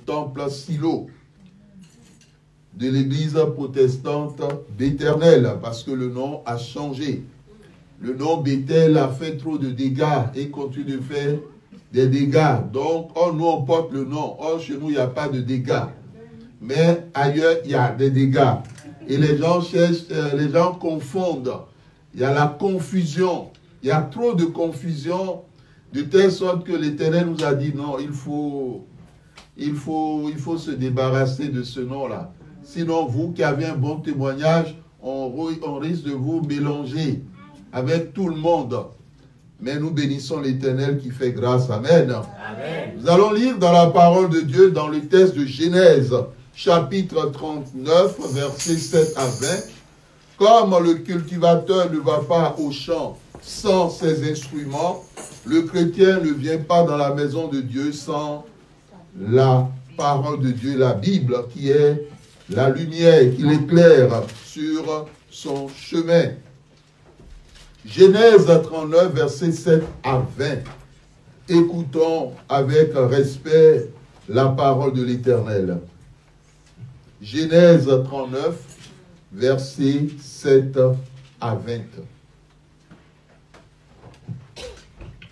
temple Silo de l'église protestante d'Éternel, parce que le nom a changé. Le nom Bethel a fait trop de dégâts et continue de faire des dégâts. Donc, nous, on porte le nom. Chez nous, il n'y a pas de dégâts. Mais ailleurs, il y a des dégâts. Et les gens cherchent, les gens confondent. Il y a la confusion. Il y a trop de confusion, de telle sorte que l'Éternel nous a dit, non, il faut se débarrasser de ce nom-là. Sinon, vous qui avez un bon témoignage, on risque de vous mélanger avec tout le monde. Mais nous bénissons l'Éternel qui fait grâce. Amen. Amen. Nous allons lire dans la parole de Dieu, dans le texte de Genèse, chapitre 39, versets 7 à 20. Comme le cultivateur ne va pas au champ sans ses instruments, le chrétien ne vient pas dans la maison de Dieu sans la parole de Dieu, la Bible, qui est la lumière, qui l'éclaire sur son chemin. Genèse 39, versets 7 à 20. Écoutons avec respect la parole de l'Éternel. Genèse 39, versets 7 à 20.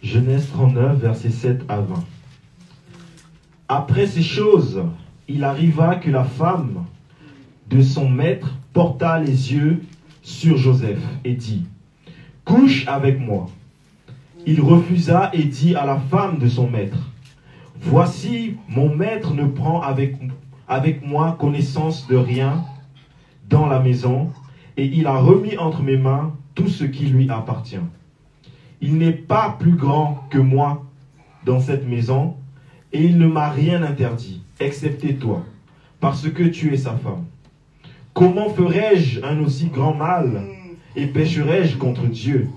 Genèse 39, versets 7 à 20. Après ces choses, il arriva que la femme de son maître porta les yeux sur Joseph et dit, « Couche avec moi. » Il refusa et dit à la femme de son maître, « Voici, mon maître ne prend avec moi connaissance de rien dans la maison, et il a remis entre mes mains tout ce qui lui appartient. Il n'est pas plus grand que moi dans cette maison, et il ne m'a rien interdit, excepté toi, parce que tu es sa femme. Comment ferais-je un aussi grand mal, et pécherais-je contre Dieu? »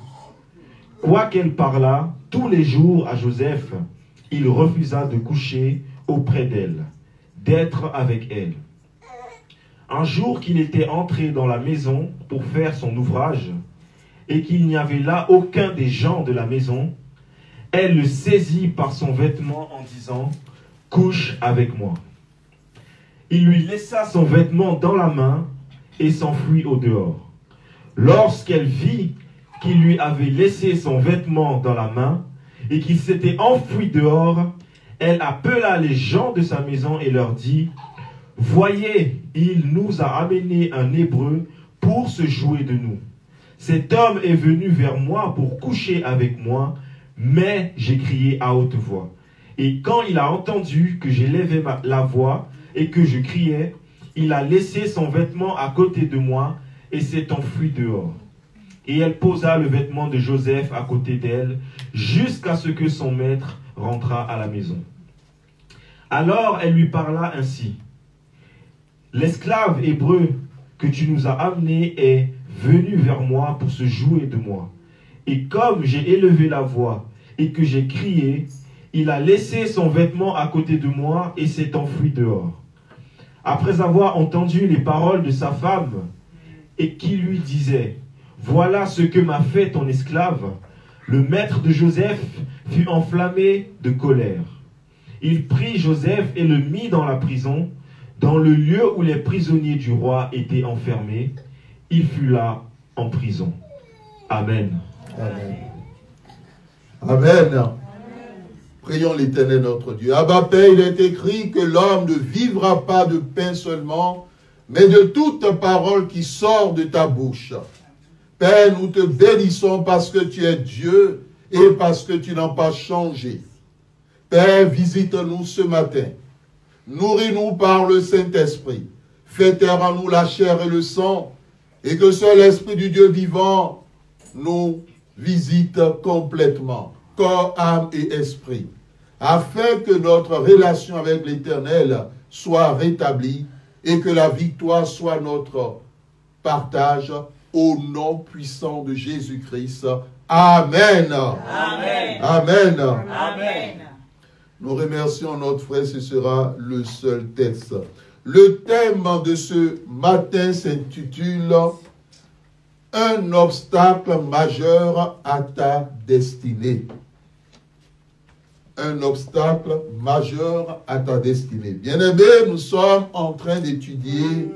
Quoiqu'elle parlât tous les jours à Joseph, il refusa de coucher auprès d'elle, d'être avec elle. Un jour qu'il était entré dans la maison pour faire son ouvrage, et qu'il n'y avait là aucun des gens de la maison, elle le saisit par son vêtement en disant, « Couche avec moi. » Il lui laissa son vêtement dans la main et s'enfuit au dehors. Lorsqu'elle vit qu'il lui avait laissé son vêtement dans la main et qu'il s'était enfui dehors, elle appela les gens de sa maison et leur dit, « Voyez, il nous a amené un Hébreu pour se jouer de nous. Cet homme est venu vers moi pour coucher avec moi, mais j'ai crié à haute voix. Et quand il a entendu que j'élevais la voix et que je criais, il a laissé son vêtement à côté de moi et s'est enfui dehors. » Et elle posa le vêtement de Joseph à côté d'elle, jusqu'à ce que son maître rentrât à la maison. Alors elle lui parla ainsi. « L'esclave hébreu que tu nous as amené est venu vers moi pour se jouer de moi. Et comme j'ai élevé la voix et que j'ai crié, il a laissé son vêtement à côté de moi et s'est enfui dehors. » Après avoir entendu les paroles de sa femme, et qui lui disait, « Voilà ce que m'a fait ton esclave », le maître de Joseph fut enflammé de colère. Il prit Joseph et le mit dans la prison, dans le lieu où les prisonniers du roi étaient enfermés. Il fut là en prison. Amen. Amen. Amen. Prions l'Éternel notre Dieu. Abba Père, il est écrit que l'homme ne vivra pas de pain seulement, mais de toute parole qui sort de ta bouche. Père, nous te bénissons parce que tu es Dieu et parce que tu n'as pas changé. Père, visite-nous ce matin. Nourris-nous par le Saint-Esprit. Fais taire en nous la chair et le sang, et que seul l'Esprit du Dieu vivant nous visite complètement, corps, âme et esprit, afin que notre relation avec l'Éternel soit rétablie et que la victoire soit notre partage au nom puissant de Jésus-Christ. Amen. Amen. Amen. Amen. Nous remercions notre frère, ce sera le seul texte. Le thème de ce matin s'intitule « Un obstacle majeur à ta destinée ». un obstacle majeur à ta destinée. Bien-aimés, nous sommes en train d'étudier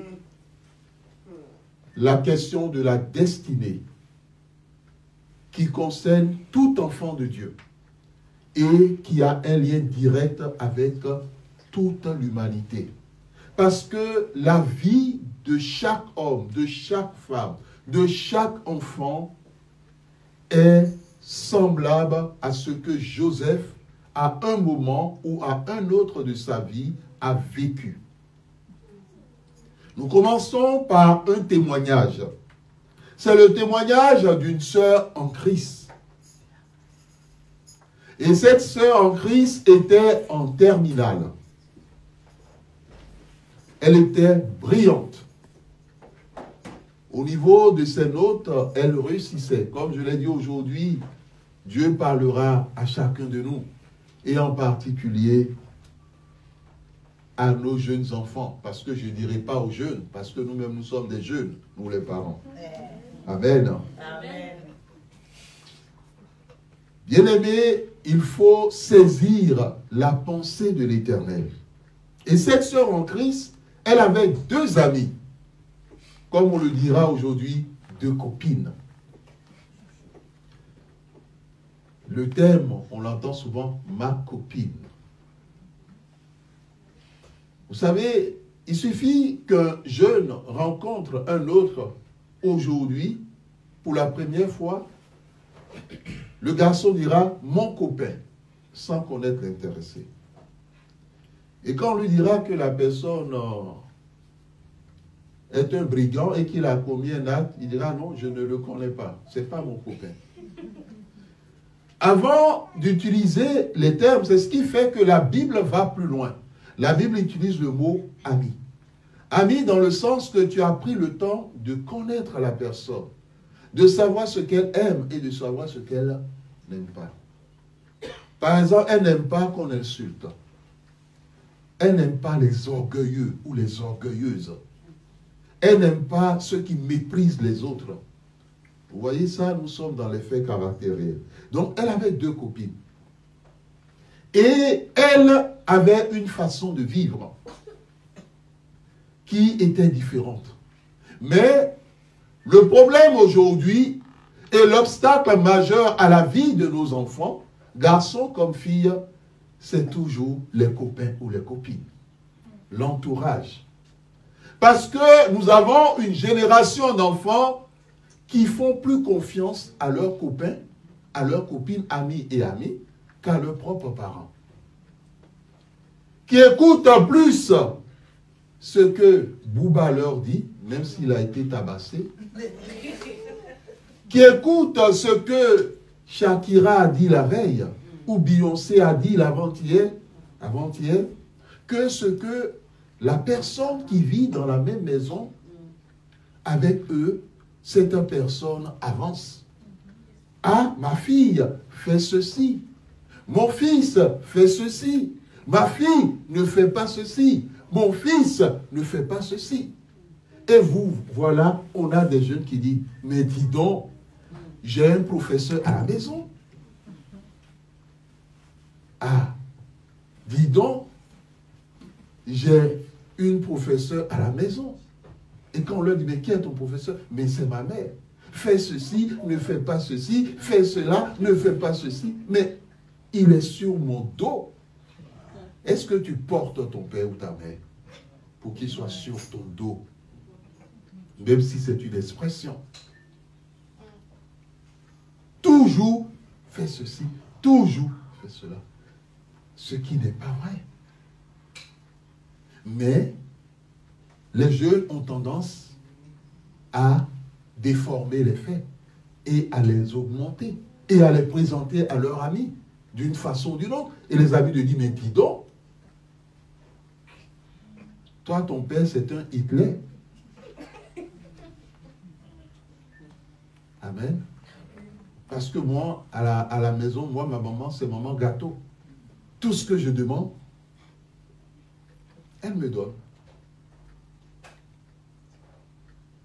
la question de la destinée qui concerne tout enfant de Dieu et qui a un lien direct avec toute l'humanité. Parce que la vie de chaque homme, de chaque femme, de chaque enfant est semblable à ce que Joseph, à un moment ou à un autre de sa vie, a vécu. Nous commençons par un témoignage. C'est le témoignage d'une sœur en Christ. Et cette sœur en Christ était en terminale. Elle était brillante. Au niveau de ses notes, elle réussissait. Comme je l'ai dit aujourd'hui, Dieu parlera à chacun de nous. Et en particulier à nos jeunes enfants. Parce que je ne dirai pas aux jeunes, parce que nous-mêmes nous sommes des jeunes, nous les parents. Amen. Amen. Bien-aimés, il faut saisir la pensée de l'Éternel. Et cette sœur en Christ, elle avait deux amis. Comme on le dira aujourd'hui, deux copines. Le thème, on l'entend souvent, ma copine. Vous savez, il suffit qu'un jeune rencontre un autre aujourd'hui, pour la première fois, le garçon dira « mon copain », sans connaître l'intéressé. Et quand on lui dira que la personne est un brigand et qu'il a commis un acte, il dira « non, je ne le connais pas, ce n'est pas mon copain ». Avant d'utiliser les termes, c'est ce qui fait que la Bible va plus loin. La Bible utilise le mot « ami ». Ami dans le sens que tu as pris le temps de connaître la personne, de savoir ce qu'elle aime et de savoir ce qu'elle n'aime pas. Par exemple, elle n'aime pas qu'on insulte. Elle n'aime pas les orgueilleux ou les orgueilleuses. Elle n'aime pas ceux qui méprisent les autres. Vous voyez ça, nous sommes dans les faits caractériels. Donc, elle avait deux copines. Et elle avait une façon de vivre qui était différente. Mais le problème aujourd'hui et l'obstacle majeur à la vie de nos enfants, garçons comme filles, c'est toujours les copains ou les copines. L'entourage. Parce que nous avons une génération d'enfants qui font plus confiance à leurs copains, à leurs copines, amis et amis, qu'à leurs propres parents. Qui écoutent plus ce que Bouba leur dit, même s'il a été tabassé, qui écoutent ce que Shakira a dit la veille, ou Beyoncé a dit l'avant-hier, que ce que la personne qui vit dans la même maison avec eux, cette personne avance. Ah, ma fille fait ceci. Mon fils fait ceci. Ma fille ne fait pas ceci. Mon fils ne fait pas ceci. Et vous, voilà, on a des jeunes qui disent, mais dis donc, j'ai un professeur à la maison. Ah, dis donc, j'ai une professeure à la maison. Et quand on leur dit, mais qui est ton professeur? Mais c'est ma mère. Fais ceci, ne fais pas ceci, fais cela, ne fais pas ceci. Mais il est sur mon dos. Est-ce que tu portes ton père ou ta mère pour qu'il soit sur ton dos? Même si c'est une expression. Toujours fais ceci, toujours fais cela. Ce qui n'est pas vrai. Mais les jeunes ont tendance à déformer les faits et à les augmenter et à les présenter à leurs amis d'une façon ou d'une autre. Et les amis lui disent, mais dis donc, toi ton père c'est un Hitler. Amen. Parce que moi, à la maison, moi, ma maman, c'est maman gâteau. Tout ce que je demande, elle me donne.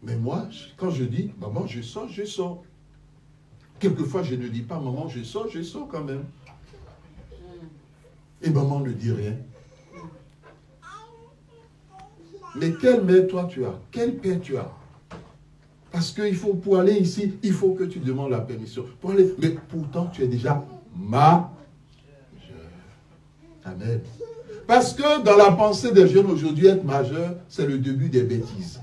Mais moi, quand je dis, maman, je sors, je sors. Quelquefois, je ne dis pas, maman, je sors quand même. Et maman ne dit rien. Mais quelle mère toi tu as? Quel père tu as? Parce qu'il faut, pour aller ici, il faut que tu demandes la permission. Pour aller, mais pourtant, tu es déjà majeur. Amen. Parce que dans la pensée des jeunes aujourd'hui, être majeur, c'est le début des bêtises.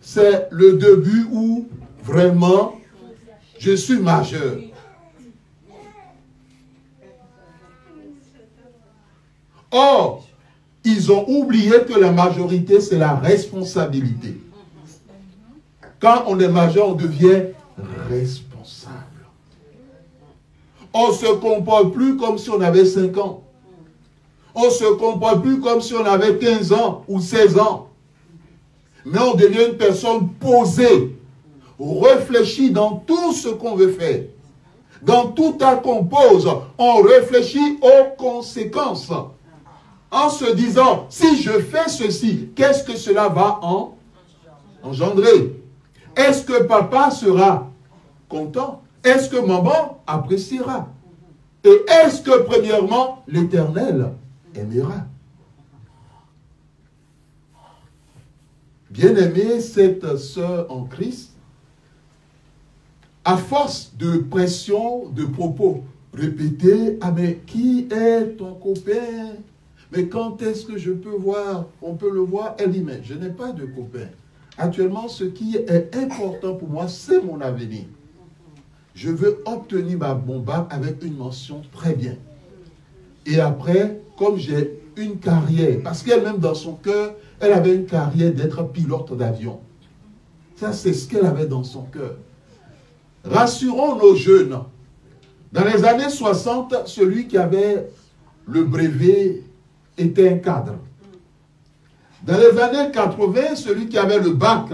C'est le début où vraiment je suis majeur. Or, ils ont oublié que la majorité, c'est la responsabilité. Quand on est majeur, on devient responsable. On ne se comporte plus comme si on avait 5 ans. On ne se comporte plus comme si on avait 15 ans ou 16 ans. Mais on devient une personne posée, réfléchie dans tout ce qu'on veut faire. Dans tout acte qu'on pose, on réfléchit aux conséquences. En se disant, si je fais ceci, qu'est-ce que cela va engendrer? Est-ce que papa sera content? Est-ce que maman appréciera? Et est-ce que premièrement, l'Éternel aimera? Bien-aimée, cette sœur en Christ, à force de pression, de propos répétés, ah mais qui est ton copain? Mais quand est-ce que je peux voir? On peut le voir. Elle dit, mais je n'ai pas de copain. Actuellement, ce qui est important pour moi, c'est mon avenir. Je veux obtenir mon bac avec une mention très bien. Et après, comme j'ai une carrière, parce qu'elle-même dans son cœur, elle avait une carrière d'être pilote d'avion. Ça, c'est ce qu'elle avait dans son cœur. Rassurons nos jeunes. Dans les années 60, celui qui avait le brevet était un cadre. Dans les années 80, celui qui avait le bac,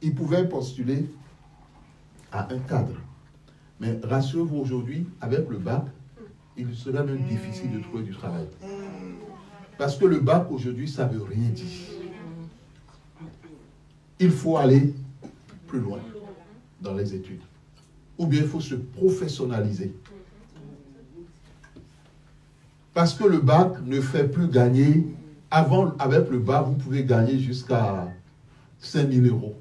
il pouvait postuler à un cadre. Mais rassurez-vous, aujourd'hui, avec le bac, il sera même difficile de trouver du travail. Parce que le bac, aujourd'hui, ça ne veut rien dire. Il faut aller plus loin dans les études. Ou bien il faut se professionnaliser. Parce que le bac ne fait plus gagner. Avant, avec le bac, vous pouvez gagner jusqu'à 5 000 €.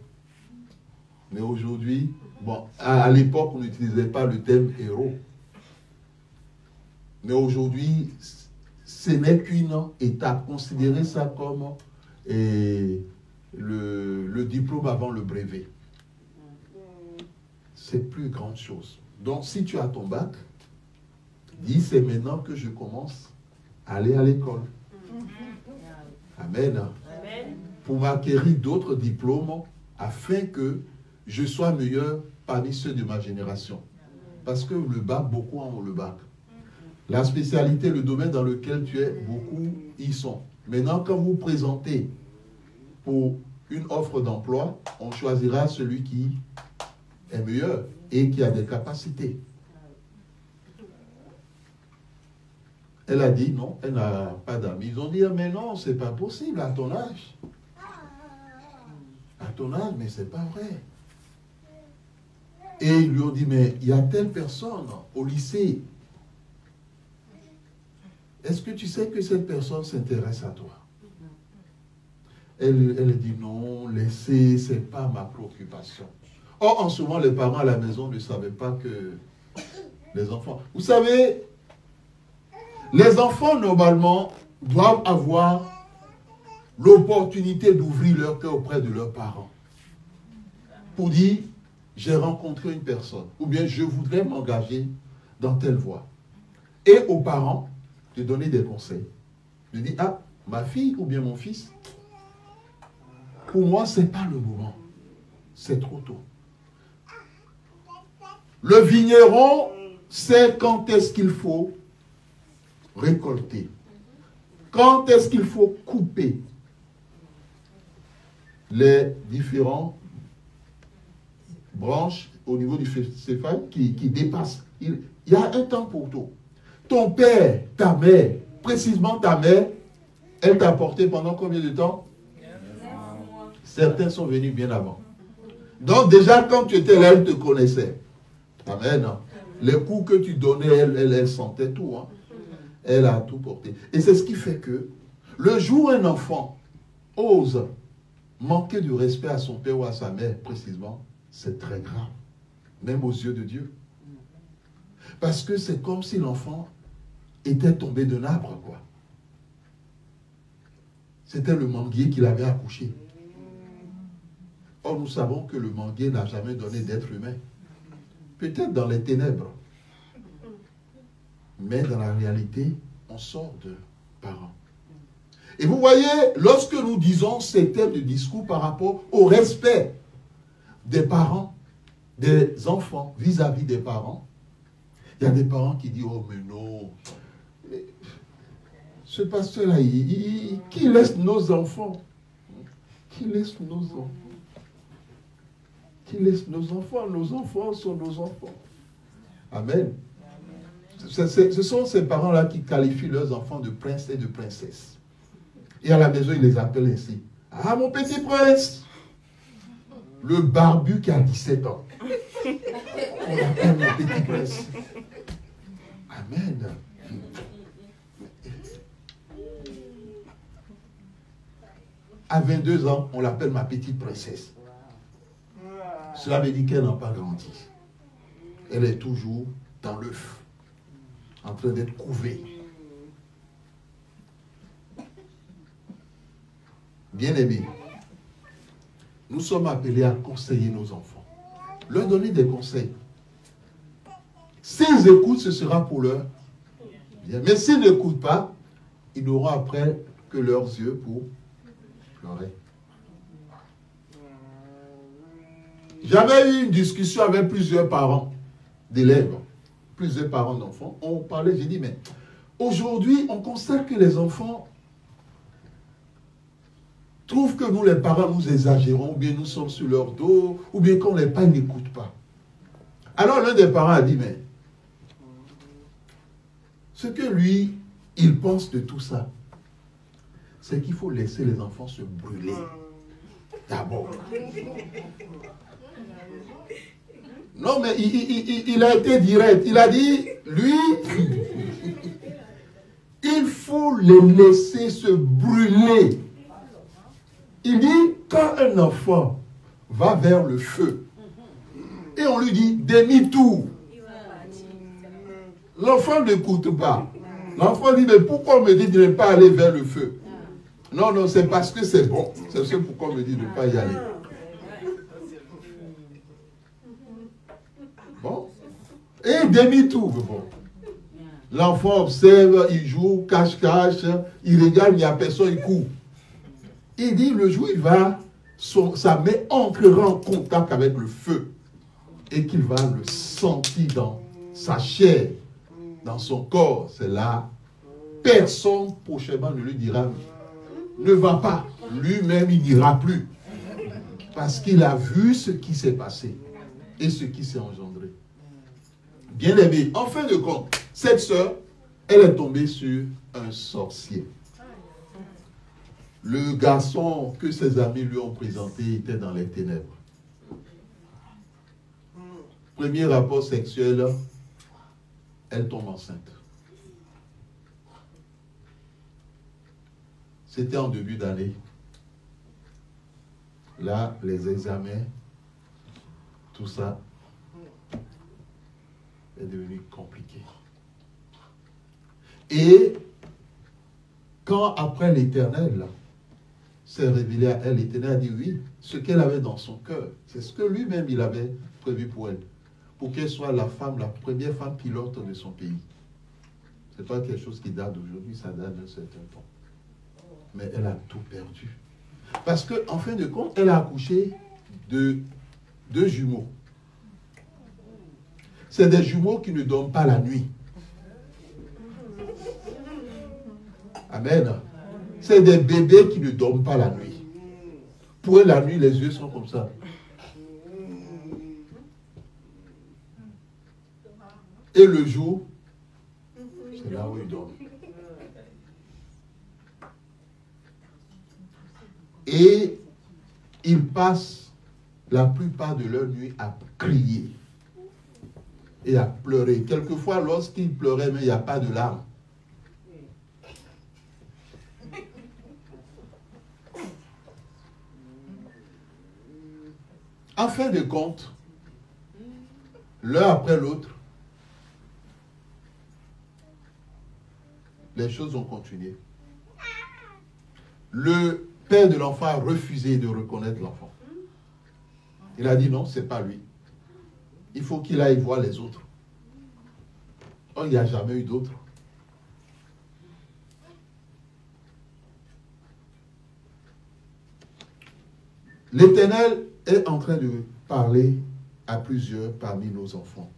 Mais aujourd'hui, bon, à l'époque, on n'utilisait pas le terme héros. Mais aujourd'hui, ce n'est qu'une étape. Considérez ça comme le diplôme avant le brevet. C'est plus grande chose. Donc, si tu as ton bac, dis, c'est maintenant que je commence à aller à l'école. Amen. Amen. Pour m'acquérir d'autres diplômes afin que je sois meilleur parmi ceux de ma génération. Parce que le bac, beaucoup ont le bac. La spécialité, le domaine dans lequel tu es, beaucoup y sont. Maintenant, quand vous présentez pour une offre d'emploi, on choisira celui qui est meilleur et qui a des capacités. Elle a dit non, elle n'a pas d'amis. Ils ont dit, mais non, c'est pas possible à ton âge. À ton âge, mais c'est pas vrai. Et ils lui ont dit, mais il y a telle personne au lycée. Est-ce que tu sais que cette personne s'intéresse à toi? Elle dit, non, laissez, ce n'est pas ma préoccupation. Or, en ce moment, les parents à la maison ne savaient pas que les enfants... Vous savez, les enfants, normalement, doivent avoir l'opportunité d'ouvrir leur cœur auprès de leurs parents. Pour dire, j'ai rencontré une personne, ou bien je voudrais m'engager dans telle voie. Et aux parents, de donner des conseils. De dire, ah, ma fille ou bien mon fils, pour moi, ce n'est pas le moment. C'est trop tôt. Le vigneron sait quand est-ce qu'il faut récolter. Quand est-ce qu'il faut couper les différentes branches au niveau du céphale qui dépassent. Il y a un temps pour tout. Ton père, ta mère, précisément ta mère, elle t'a porté pendant combien de temps? Certains sont venus bien avant. Donc déjà, quand tu étais là, elle te connaissait. Amen. Les coups que tu donnais, elle sentait tout. Hein. Elle a tout porté. Et c'est ce qui fait que le jour où un enfant ose manquer de respect à son père ou à sa mère, précisément, c'est très grave. Même aux yeux de Dieu. Parce que c'est comme si l'enfant était tombé d'un arbre, quoi. C'était le manguier qui l'avait accouché. Or, nous savons que le manguier n'a jamais donné d'être humain. Peut-être dans les ténèbres. Mais dans la réalité, on sort de parents. Et vous voyez, lorsque nous disons ces thèmes de discours par rapport au respect des parents, des enfants vis-à-vis des parents, il y a des parents qui disent, oh mais non, ce pasteur-là, qui laisse nos enfants? Qui laisse nos enfants? Qui laisse nos enfants? Nos enfants sont nos enfants. Amen. Ce sont ces parents-là qui qualifient leurs enfants de princes et de princesses. Et à la maison, ils les appellent ainsi. Ah, mon petit prince! Le barbu qui a 17 ans. On l'appelle mon petit prince. Amen. À 22 ans, on l'appelle ma petite princesse. Cela veut dire qu'elle n'a pas grandi. Elle est toujours dans l'œuf, en train d'être couvée. Bien-aimés, nous sommes appelés à conseiller nos enfants, leur donner des conseils. S'ils écoutent, ce sera pour leur bien. Mais s'ils n'écoutent pas, ils n'auront après que leurs yeux pour pleurer. J'avais eu une discussion avec plusieurs parents d'élèves, plusieurs parents d'enfants. On parlait, j'ai dit, mais aujourd'hui, on constate que les enfants trouvent que nous, les parents, nous exagérons, ou bien nous sommes sur leur dos, ou bien qu'on les parents n'écoute pas. Alors l'un des parents a dit, mais ce que lui, il pense de tout ça, c'est qu'il faut laisser les enfants se brûler. D'abord. Non, mais il a été direct. Il a dit, lui, il faut les laisser se brûler. Il dit, quand un enfant va vers le feu, et on lui dit, demi-tour, l'enfant n'écoute pas. L'enfant dit, mais pourquoi on me dit de ne pas aller vers le feu? Non, non, c'est parce que c'est bon. C'est ce pourquoi on me dit de ne pas y aller. Bon. Et demi-tour, bon. L'enfant observe, il joue, cache-cache, il regarde, il n'y a personne, il court. Il dit, le jour où il va, sa main entrera en contact avec le feu et qu'il va le sentir dans sa chair, dans son corps. C'est là, personne prochainement ne lui dira, ne va pas. Lui-même, il n'ira plus. Parce qu'il a vu ce qui s'est passé et ce qui s'est engendré. Bien aimé, en fin de compte, cette sœur, elle est tombée sur un sorcier. Le garçon que ses amis lui ont présenté était dans les ténèbres. Premier rapport sexuel, elle tombe enceinte. C'était en début d'année. Là, les examens, tout ça est devenu compliqué. Et quand après l'Éternel s'est révélé à elle, l'Éternel a dit oui, ce qu'elle avait dans son cœur, c'est ce que lui-même il avait prévu pour elle, pour qu'elle soit la première femme pilote de son pays. Ce n'est pas quelque chose qui date d'aujourd'hui, ça date d'un certain temps. Mais elle a tout perdu. Parce qu'en fin de compte, elle a accouché de 2 jumeaux. C'est des jumeaux qui ne dorment pas la nuit. Amen. C'est des bébés qui ne dorment pas la nuit. Pour eux, la nuit, les yeux sont comme ça. Et le jour, c'est là où ils dorment. Et ils passent la plupart de leur nuit à crier. et à pleurer. Quelquefois, lorsqu'il pleurait, mais il n'y a pas de larmes. En fin de compte, l'un après l'autre, les choses ont continué. Le père de l'enfant a refusé de reconnaître l'enfant. Il a dit non, ce n'est pas lui. Il faut qu'il aille voir les autres. Oh, il n'y a jamais eu d'autres. L'Éternel est en train de parler à plusieurs parmi nos enfants.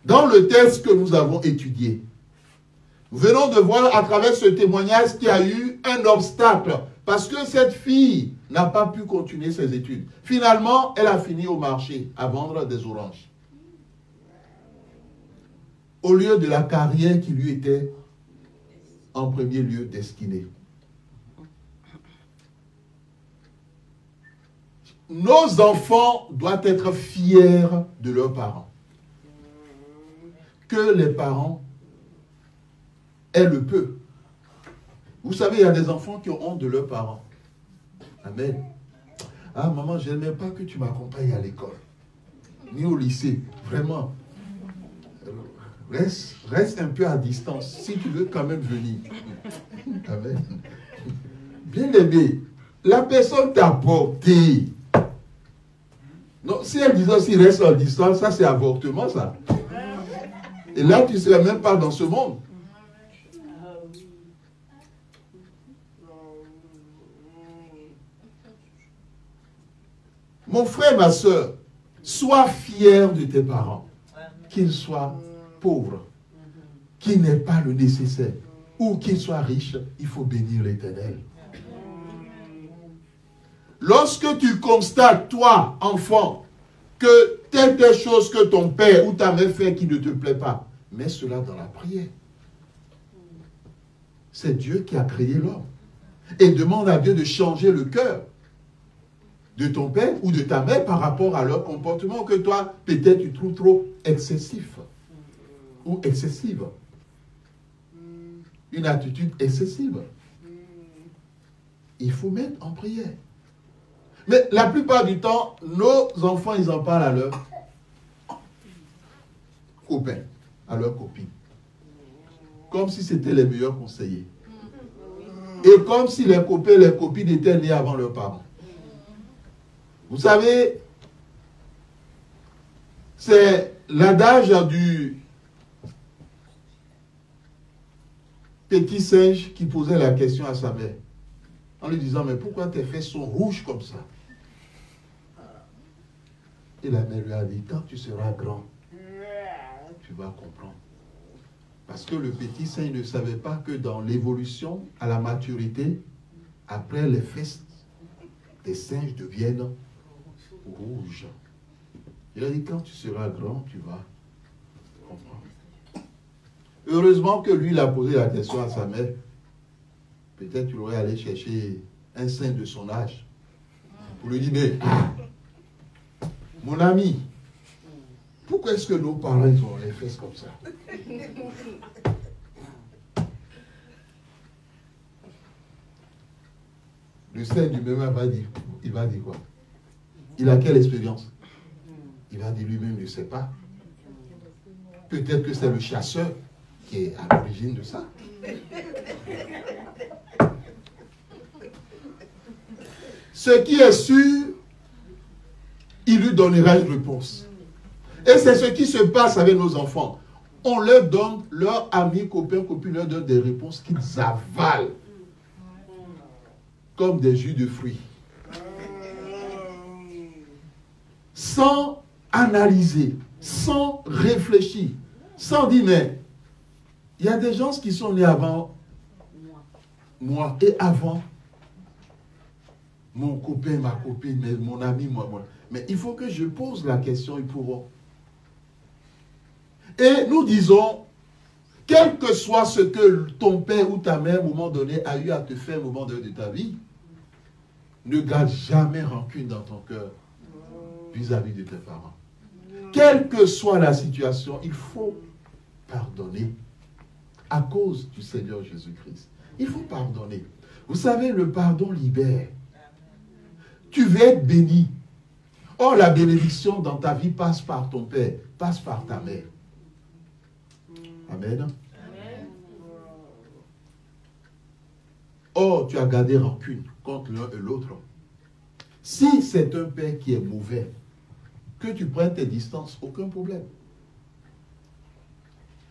Dans le texte que nous avons étudié, nous venons de voir à travers ce témoignage qu'il y a eu un obstacle parce que cette fille n'a pas pu continuer ses études. Finalement, elle a fini au marché à vendre des oranges. Au lieu de la carrière qui lui était en premier lieu destinée. Nos enfants doivent être fiers de leurs parents. Que les parents aient le peu. Vous savez, il y a des enfants qui ont honte de leurs parents. Amen. Ah, maman, je n'aime pas que tu m'accompagnes à l'école. Ni au lycée. Vraiment. Reste un peu à distance. Si tu veux quand même venir. Amen. Bien aimé, la personne t'a porté. Non, si elle disait aussi reste en distance, ça c'est avortement ça. Et là, tu ne serais même pas dans ce monde. Mon frère, ma soeur, sois fier de tes parents, qu'ils soient pauvres, qu'ils n'aient pas le nécessaire, ou qu'ils soient riches, il faut bénir l'Éternel. Lorsque tu constates, toi, enfant, que telle chose que ton père ou ta mère fait qui ne te plaît pas, mets cela dans la prière. C'est Dieu qui a créé l'homme. Et demande à Dieu de changer le cœur de ton père ou de ta mère par rapport à leur comportement que toi, peut-être tu trouves trop excessif ou excessive. Une attitude excessive. Il faut mettre en prière. Mais la plupart du temps, nos enfants, ils en parlent à leurs copains, à leurs copines. Comme si c'était les meilleurs conseillers. Et comme si les copains et les copines étaient nés avant leurs parents. Vous savez, c'est l'adage du petit singe qui posait la question à sa mère. En lui disant, mais pourquoi tes fesses sont rouges comme ça? Et la mère lui a dit, quand tu seras grand, tu vas comprendre. Parce que le petit singe ne savait pas que dans l'évolution à la maturité, après les fesses des singes deviennent rouges. Il a dit, quand tu seras grand, tu vas comprendre. Heureusement que lui, il a posé la question à sa mère. Peut-être qu'il aurait allé chercher un saint de son âge pour lui dire, mais mon ami, pourquoi est-ce que nos parents ils ont les fesses comme ça? Le saint du même va dire, il va dire quoi? Il a quelle expérience? Il va dire lui-même, je ne sais pas. Peut-être que c'est le chasseur qui est à l'origine de ça. Ce qui est sûr, il lui donnera une réponse. Et c'est ce qui se passe avec nos enfants. On leur donne, leurs amis, copains, copines, leur donne des réponses qu'ils avalent. Comme des jus de fruits. Sans analyser, sans réfléchir, sans dire, mais il y a des gens qui sont nés avant moi et avant mon copain, ma copine, mon ami, moi. Mais il faut que je pose la question, ils pourront. Et nous disons, quel que soit ce que ton père ou ta mère, à un moment donné, a eu à te faire au moment donné de ta vie, ne garde jamais rancune dans ton cœur vis-à-vis de tes parents. quelle que soit la situation, il faut pardonner à cause du Seigneur Jésus-Christ. Il faut pardonner. Vous savez, le pardon libère. Tu veux être béni. Or, la bénédiction dans ta vie passe par ton Père, passe par ta mère. Amen. Or, tu as gardé rancune contre l'un et l'autre. Si c'est un père qui est mauvais, que tu prennes tes distances, aucun problème.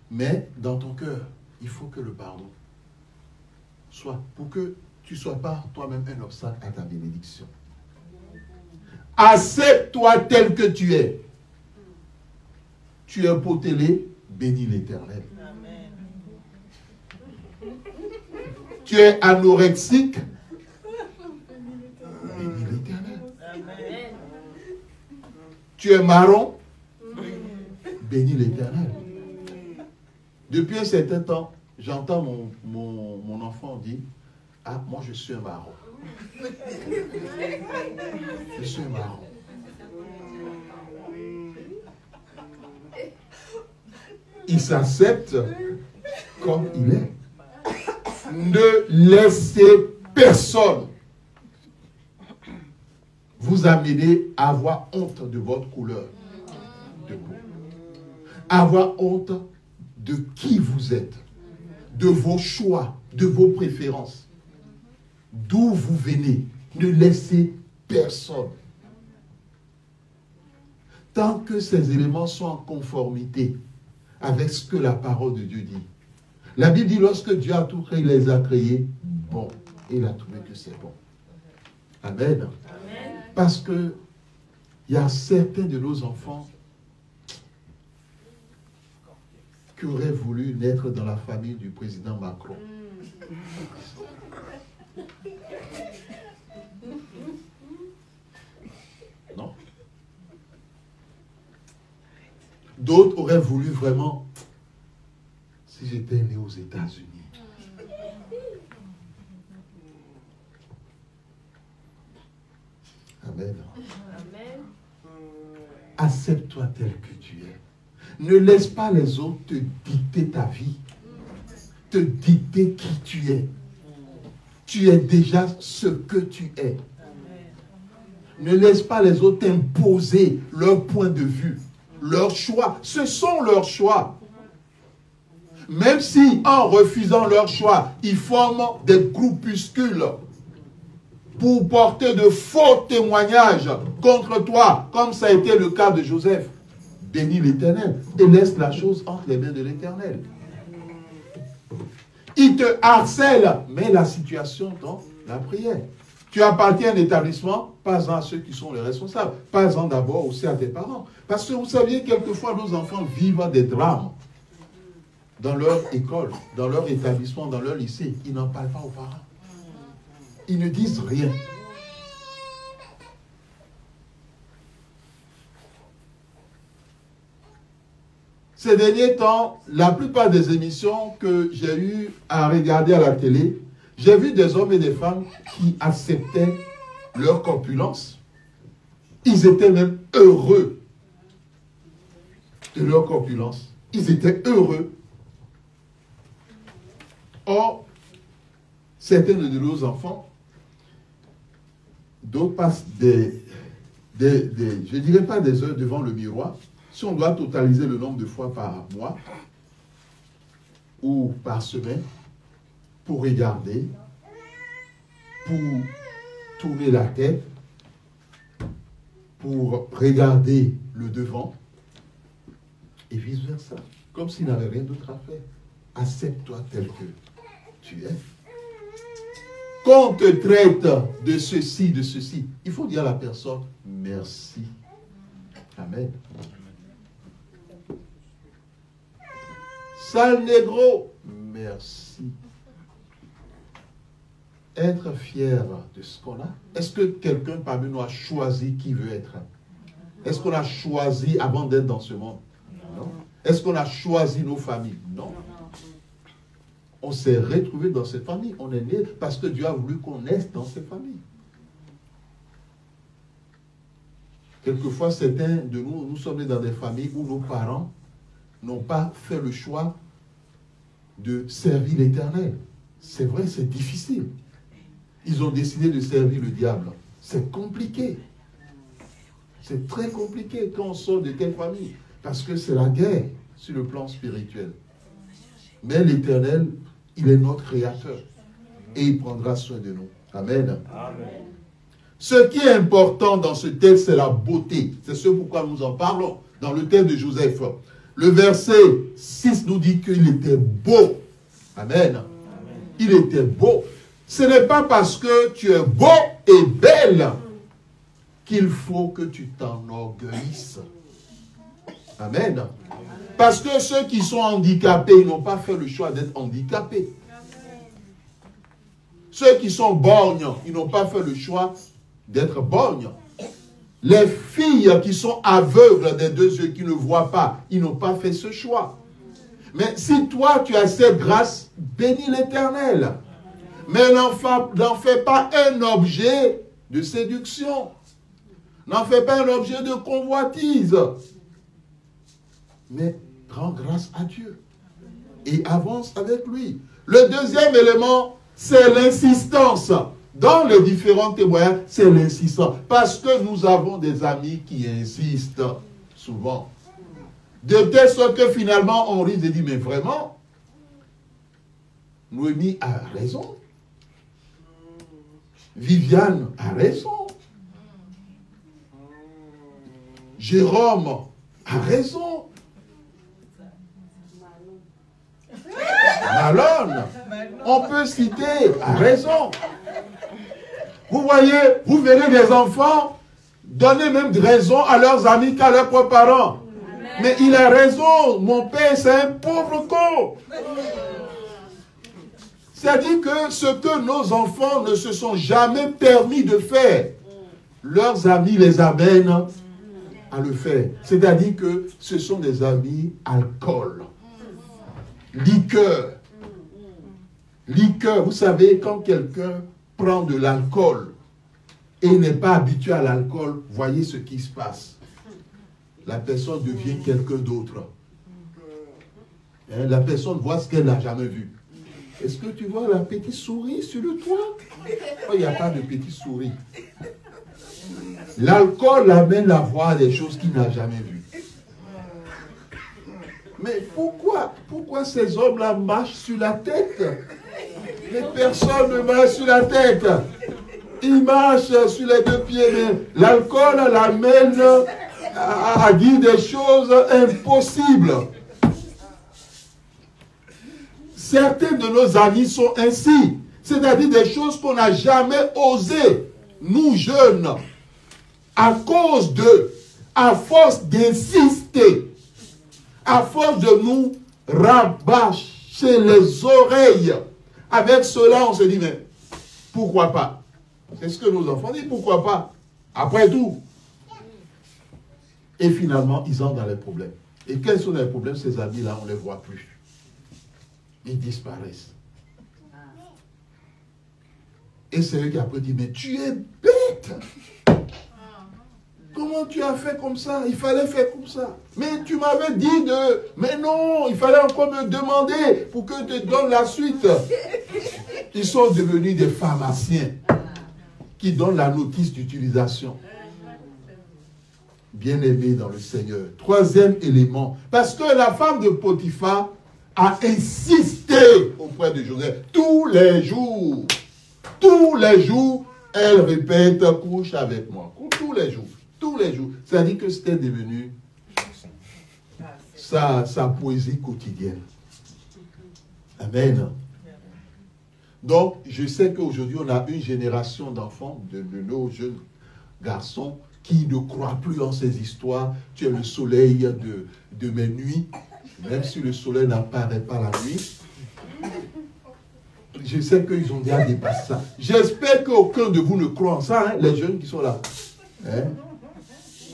Mais dans ton cœur, il faut que le pardon soit, pour que tu ne sois pas toi-même un obstacle à ta bénédiction. Accepte-toi tel que tu es. Tu es un pot télé, bénis l'Éternel. Tu es anorexique, bénis l'Éternel. Tu es marron, bénis l'Éternel. Depuis un certain temps, j'entends mon enfant dire, ah, moi je suis un marron. Je suis un marron. Il s'accepte comme il est. Ne laissez personne vous amener à avoir honte de votre couleur de peau. Avoir honte de qui vous êtes, de vos choix, de vos préférences, d'où vous venez. Ne laissez personne. Tant que ces éléments sont en conformité avec ce que la parole de Dieu dit. La Bible dit, lorsque Dieu a tout créé, il les a créés bons. Et il a trouvé que c'est bon. Amen. Amen. Parce que il y a certains de nos enfants qui auraient voulu naître dans la famille du président Macron. Non. D'autres auraient voulu vraiment, si j'étais né aux États-Unis. Amen. Amen. Accepte-toi tel que tu es. Ne laisse pas les autres te dicter ta vie, te dicter qui tu es. Tu es déjà ce que tu es. Ne laisse pas les autres t'imposer leur point de vue, leurs choix. Ce sont leurs choix. Même si, en refusant leur choix, ils forment des groupuscules pour porter de faux témoignages contre toi, comme ça a été le cas de Joseph. Bénis l'Éternel et laisse la chose entre les mains de l'Éternel. Il te harcèle, mets la situation dans la prière. Tu appartiens à un établissement, pas à ceux qui sont les responsables, pas d'abord aussi à tes parents. Parce que vous saviez, quelquefois, nos enfants vivent des drames dans leur école, dans leur établissement, dans leur lycée. Ils n'en parlent pas aux parents. Ils ne disent rien. Ces derniers temps, la plupart des émissions que j'ai eu à regarder à la télé, j'ai vu des hommes et des femmes qui acceptaient leur corpulence. Ils étaient même heureux de leur corpulence. Ils étaient heureux. Or, certains de nos enfants, d'autres passent je ne dirais pas des heures devant le miroir. Si on doit totaliser le nombre de fois par mois ou par semaine, pour regarder, pour tourner la tête, pour regarder le devant, et vice-versa, comme s'il n'avait rien d'autre à faire. Accepte-toi tel que tu es. Qu'on te traite de ceci, il faut dire à la personne merci. Amen. Sale négro, merci. Être fier de ce qu'on a. Est-ce que quelqu'un parmi nous a choisi qui veut être? Est-ce qu'on a choisi avant d'être dans ce monde? Non. Est-ce qu'on a choisi nos familles? Non. On s'est retrouvé dans cette famille. On est né parce que Dieu a voulu qu'on naisse dans cette famille. Quelquefois, certains de nous, nous sommes nés dans des familles où nos parents n'ont pas fait le choix de servir l'Éternel. C'est vrai, c'est difficile. Ils ont décidé de servir le diable. C'est compliqué. C'est très compliqué quand on sort de telle famille. Parce que c'est la guerre sur le plan spirituel. Mais l'Éternel, il est notre créateur. Et il prendra soin de nous. Amen. Amen. Ce qui est important dans ce texte, c'est la beauté. C'est ce pourquoi nous en parlons dans le texte de Joseph. Le verset 6 nous dit qu'il était beau. Amen. Amen. Il était beau. Ce n'est pas parce que tu es beau et belle qu'il faut que tu t'enorgueillisses. Amen. Parce que ceux qui sont handicapés, ils n'ont pas fait le choix d'être handicapés. Ceux qui sont borgnes, ils n'ont pas fait le choix d'être borgnes. Les filles qui sont aveugles des deux yeux, qui ne voient pas, ils n'ont pas fait ce choix. Mais si toi, tu as cette grâce, bénis l'Éternel. Mais n'en fais pas un objet de séduction. N'en fais pas un objet de convoitise. Mais rends grâce à Dieu. Et avance avec lui. Le deuxième élément, c'est l'insistance. Dans les différents témoignages, c'est l'insistance. Parce que nous avons des amis qui insistent souvent. De telle sorte que finalement, on risque de dire, mais vraiment, Noémie a raison. Viviane a raison. Jérôme a raison. Malone, on peut citer, a raison. Vous voyez, vous verrez des enfants donner même raison à leurs amis qu'à leurs propres parents. Mais il a raison, mon père c'est un pauvre con. C'est-à-dire que ce que nos enfants ne se sont jamais permis de faire, leurs amis les amènent à le faire. C'est-à-dire que ce sont des amis alcool, liqueur. Liqueur, vous savez, quand quelqu'un prend de l'alcool et n'est pas habitué à l'alcool, voyez ce qui se passe. La personne devient quelqu'un d'autre. La personne voit ce qu'elle n'a jamais vu. Est-ce que tu vois la petite souris sur le toit? Oh, il n'y a pas de petite souris. L'alcool l'amène à voir des choses qu'il n'a jamais vues. Mais pourquoi ces hommes-là marchent sur la tête? Les personnes ne marchent sur la tête. Ils marchent sur les deux pieds, mais l'alcool l'amène à dire des choses impossibles. Certains de nos amis sont ainsi. C'est-à-dire des choses qu'on n'a jamais osé, nous jeunes, à cause d'eux, à force d'insister, à force de nous rabâcher les oreilles. Avec cela, on se dit, mais pourquoi pas? C'est ce que nos enfants disent, pourquoi pas? Après tout. Et finalement, ils entrent dans les problèmes. Et quels sont les problèmes? Ces amis-là, on ne les voit plus. Ils disparaissent. Et c'est eux qui après disent, mais tu es bête. Comment tu as fait comme ça? Il fallait faire comme ça. Mais tu m'avais dit de... Mais non, il fallait encore me demander pour que je te donne la suite. Ils sont devenus des pharmaciens qui donnent la notice d'utilisation. Bien-aimés dans le Seigneur. Troisième élément. Parce que la femme de Potiphar a insisté auprès de Joseph tous les jours. Tous les jours, elle répète, couche avec moi. Tous les jours. Tous les jours. C'est-à-dire que c'était devenu sa poésie quotidienne. Amen. Donc, je sais qu'aujourd'hui, on a une génération d'enfants, de nos jeunes garçons, qui ne croient plus en ces histoires. Tu es le soleil de mes nuits, même si le soleil n'apparaît pas la nuit. Je sais qu'ils ont déjà dépassé ça. J'espère qu'aucun de vous ne croit en ça, hein, les jeunes qui sont là. Hein?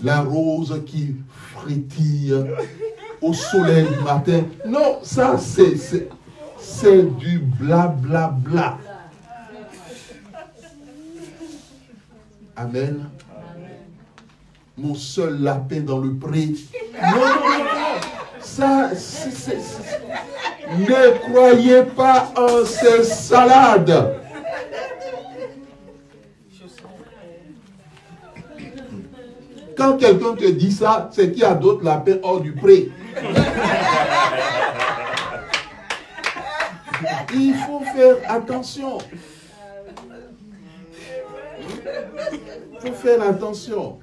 La rose qui frétille au soleil du matin. Non, ça c'est du blablabla. Bla, bla. Amen. mon seul lapin dans le pré. Non, non, non, non. Ça, ne croyez pas en ces salades. Quand quelqu'un te dit ça, c'est qu'il y a d'autres lapins hors du pré. Il faut faire attention. Il faut faire attention.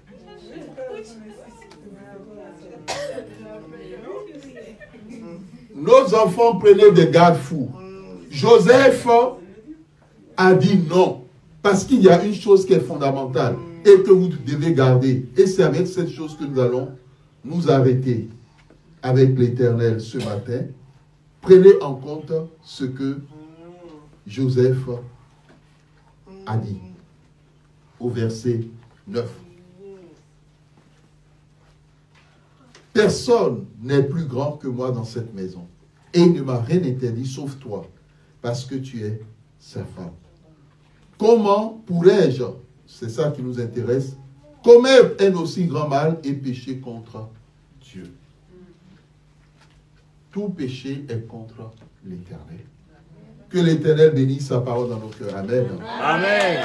Nos enfants prenaient des garde-fous. Joseph a dit non. Parce qu'il y a une chose qui est fondamentale et que vous devez garder. Et c'est avec cette chose que nous allons nous arrêter avec l'Éternel ce matin. Prenez en compte ce que Joseph a dit au verset 9. Personne n'est plus grand que moi dans cette maison. Et il ne m'a rien interdit sauf toi, parce que tu es sa femme. Comment pourrais-je, c'est ça qui nous intéresse, commettre un aussi grand mal et pécher contre Dieu? Tout péché est contre l'Éternel. Que l'Éternel bénisse sa parole dans nos cœurs. Amen. Amen.